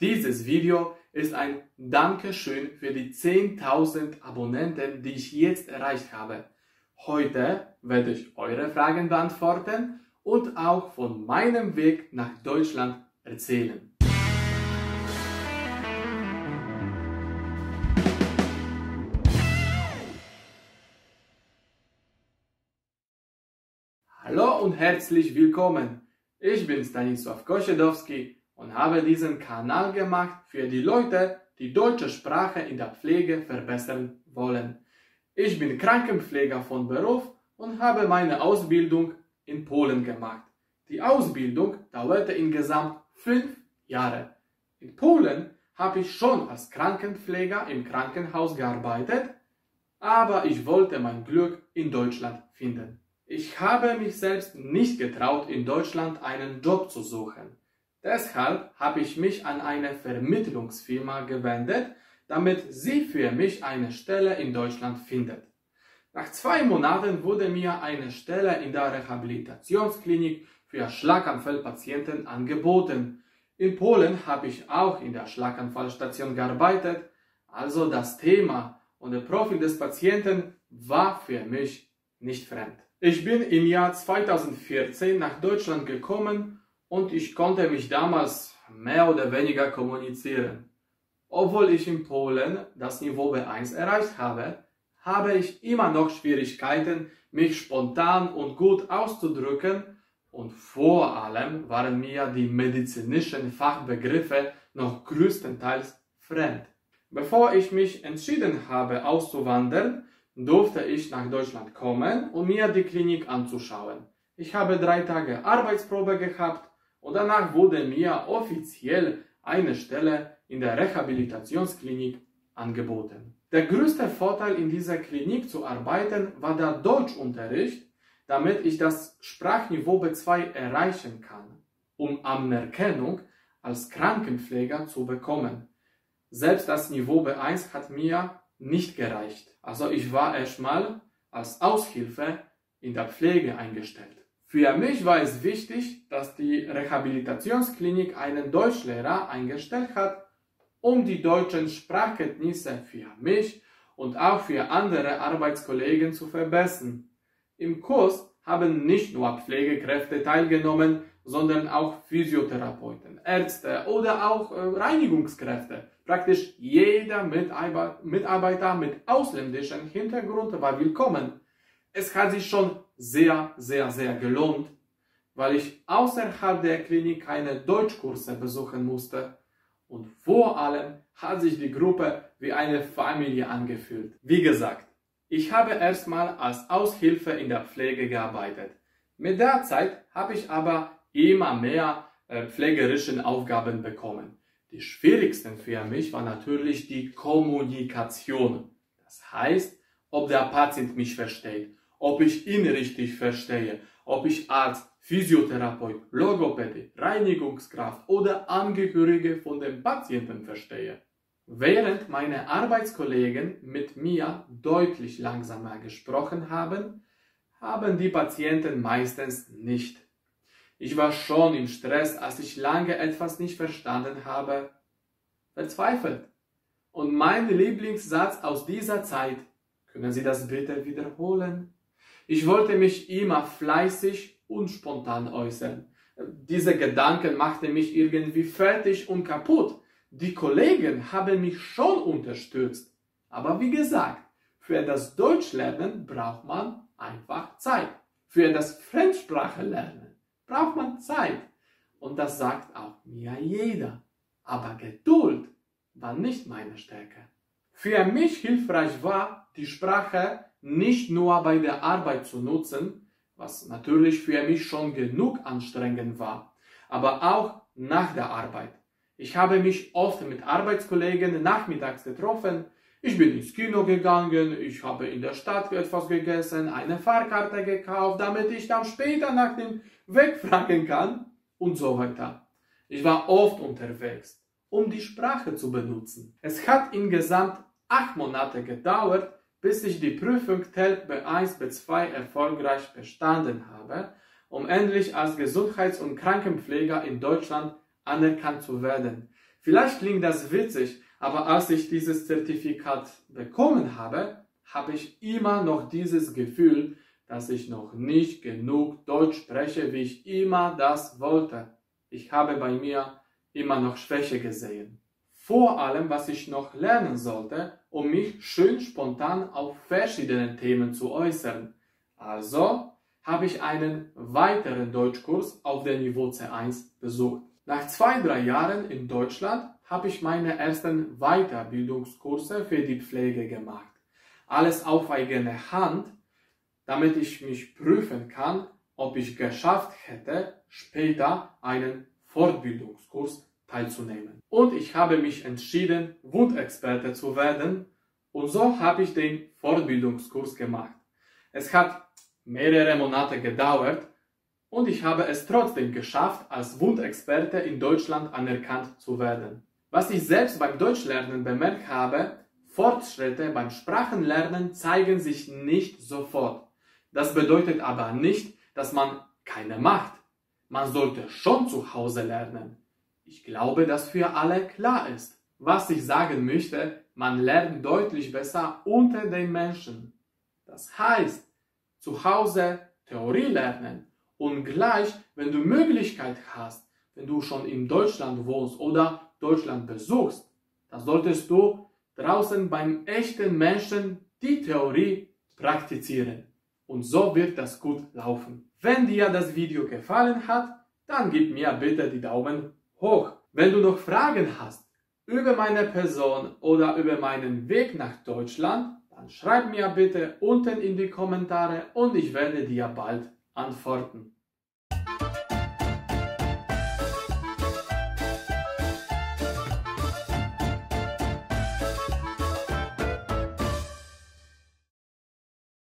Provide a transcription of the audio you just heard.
Dieses Video ist ein Dankeschön für die 10.000 Abonnenten, die ich jetzt erreicht habe. Heute werde ich eure Fragen beantworten und auch von meinem Weg nach Deutschland erzählen. Hallo und herzlich willkommen. Ich bin Stanisław Kosiedowski und habe diesen Kanal gemacht für die Leute, die deutsche Sprache in der Pflege verbessern wollen. Ich bin Krankenpfleger von Beruf und habe meine Ausbildung in Polen gemacht. Die Ausbildung dauerte insgesamt 5 Jahre. In Polen habe ich schon als Krankenpfleger im Krankenhaus gearbeitet, aber ich wollte mein Glück in Deutschland finden. Ich habe mich selbst nicht getraut, in Deutschland einen Job zu suchen. Deshalb habe ich mich an eine Vermittlungsfirma gewendet, damit sie für mich eine Stelle in Deutschland findet. Nach 2 Monaten wurde mir eine Stelle in der Rehabilitationsklinik für Schlaganfallpatienten angeboten. In Polen habe ich auch in der Schlaganfallstation gearbeitet, also das Thema und der Profil des Patienten war für mich nicht fremd. Ich bin im Jahr 2014 nach Deutschland gekommen und ich konnte mich damals mehr oder weniger kommunizieren. Obwohl ich in Polen das Niveau B1 erreicht habe, habe ich immer noch Schwierigkeiten, mich spontan und gut auszudrücken und vor allem waren mir die medizinischen Fachbegriffe noch größtenteils fremd. Bevor ich mich entschieden habe auszuwandern, durfte ich nach Deutschland kommen, um mir die Klinik anzuschauen. Ich habe 3 Tage Arbeitsprobe gehabt und danach wurde mir offiziell eine Stelle in der Rehabilitationsklinik angeboten. Der größte Vorteil in dieser Klinik zu arbeiten war der Deutschunterricht, damit ich das Sprachniveau B2 erreichen kann, um Anerkennung als Krankenpfleger zu bekommen. Selbst das Niveau B1 hat mir nicht gereicht. Also ich war erstmal als Aushilfe in der Pflege eingestellt. Für mich war es wichtig, dass die Rehabilitationsklinik einen Deutschlehrer eingestellt hat, um die deutschen Sprachkenntnisse für mich und auch für andere Arbeitskollegen zu verbessern. Im Kurs haben nicht nur Pflegekräfte teilgenommen, sondern auch Physiotherapeuten, Ärzte oder auch Reinigungskräfte. Praktisch jeder Mitarbeiter mit ausländischem Hintergrund war willkommen. Es hat sich schon sehr gelohnt, weil ich außerhalb der Klinik keine Deutschkurse besuchen musste. Und vor allem hat sich die Gruppe wie eine Familie angefühlt. Wie gesagt, ich habe erstmal als Aushilfe in der Pflege gearbeitet. Mit der Zeit habe ich aber immer mehr pflegerische Aufgaben bekommen. Die schwierigsten für mich war natürlich die Kommunikation. Das heißt, ob der Patient mich versteht, ob ich ihn richtig verstehe, ob ich Arzt, Physiotherapeut, Logopäde, Reinigungskraft oder Angehörige von dem Patienten verstehe. Während meine Arbeitskollegen mit mir deutlich langsamer gesprochen haben, haben die Patienten meistens nicht. Ich war schon im Stress, als ich lange etwas nicht verstanden habe, verzweifelt. Und mein Lieblingssatz aus dieser Zeit, können Sie das bitte wiederholen? Ich wollte mich immer fleißig und spontan äußern. Diese Gedanken machten mich irgendwie fertig und kaputt. Die Kollegen haben mich schon unterstützt. Aber wie gesagt, für das Deutschlernen braucht man einfach Zeit. Für das Fremdsprachelernen braucht man Zeit. Und das sagt auch mir jeder. Aber Geduld war nicht meine Stärke. Für mich hilfreich war, die Sprache nicht nur bei der Arbeit zu nutzen, was natürlich für mich schon genug anstrengend war, aber auch nach der Arbeit. Ich habe mich oft mit Arbeitskollegen nachmittags getroffen. Ich bin ins Kino gegangen, ich habe in der Stadt etwas gegessen, eine Fahrkarte gekauft, damit ich dann später nach dem Weg fragen kann und so weiter. Ich war oft unterwegs, um die Sprache zu benutzen. Es hat insgesamt 8 Monate gedauert, bis ich die Prüfung TELC B1, B2 erfolgreich bestanden habe, um endlich als Gesundheits- und Krankenpfleger in Deutschland anerkannt zu werden. Vielleicht klingt das witzig, aber als ich dieses Zertifikat bekommen habe, habe ich immer noch dieses Gefühl, dass ich noch nicht genug Deutsch spreche, wie ich immer das wollte. Ich habe bei mir immer noch Schwäche gesehen. Vor allem, was ich noch lernen sollte, um mich schön spontan auf verschiedenen Themen zu äußern. Also habe ich einen weiteren Deutschkurs auf dem Niveau C1 besucht. Nach 2-3 Jahren in Deutschland habe ich meine ersten Weiterbildungskurse für die Pflege gemacht. Alles auf eigene Hand, damit ich mich prüfen kann, ob ich geschafft hätte, später einen Fortbildungskurs teilzunehmen. Und ich habe mich entschieden, Wundexperte zu werden, und so habe ich den Fortbildungskurs gemacht. Es hat mehrere Monate gedauert und ich habe es trotzdem geschafft, als Wundexperte in Deutschland anerkannt zu werden. Was ich selbst beim Deutschlernen bemerkt habe, Fortschritte beim Sprachenlernen zeigen sich nicht sofort. Das bedeutet aber nicht, dass man keine macht. Man sollte schon zu Hause lernen. Ich glaube, dass für alle klar ist. Was ich sagen möchte, man lernt deutlich besser unter den Menschen. Das heißt, zu Hause Theorie lernen und gleich, wenn du Möglichkeit hast, wenn du schon in Deutschland wohnst oder Deutschland besuchst, dann solltest du draußen beim echten Menschen die Theorie praktizieren. Und so wird das gut laufen. Wenn dir das Video gefallen hat, dann gib mir bitte die Daumen hoch. Wenn du noch Fragen hast über meine Person oder über meinen Weg nach Deutschland, dann schreib mir bitte unten in die Kommentare und ich werde dir bald antworten.